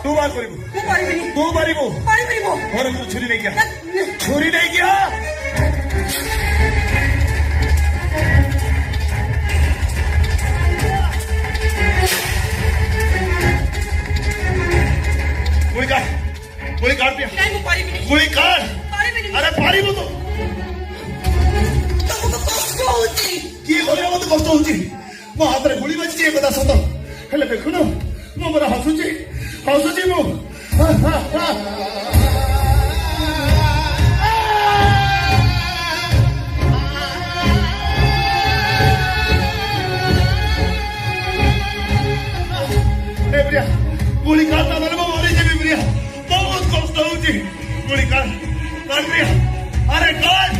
तू बात करिबो ମୁଁ ପାରିବିନି तू मारिबो ପାରିବିନି ମୁଁ घर को छुरी नहीं गया छुरी नहीं गया गोली काट दिया ନାଇଁ ମୁଁ ପାରିବିନି गोली काट ପାରିବିନି अरे पारिबो तो ତମକୁ କଷ୍ଟ ହଉଛି କିଏ କରିବା ମତେ କଷ୍ଟ ହଉଛି ମୋ ହାତରେ ଗୁଳି ବାଜିଛି ଏ କଥା ସତ ହେଲେ ଦେଖୁନ ମୁଁ ମୋର ହସୁଛି ହସୁଛି ମୁଁ ଏ ପ୍ରିୟା ଗୁଳି କାଟ ନହେଲେ ମୁଁ ମରିଯିବି ପ୍ରିୟା ବହୁତ କଷ୍ଟ ହଉଛି ଗୁଳି କାଟ ପ୍ରିୟା अरे काट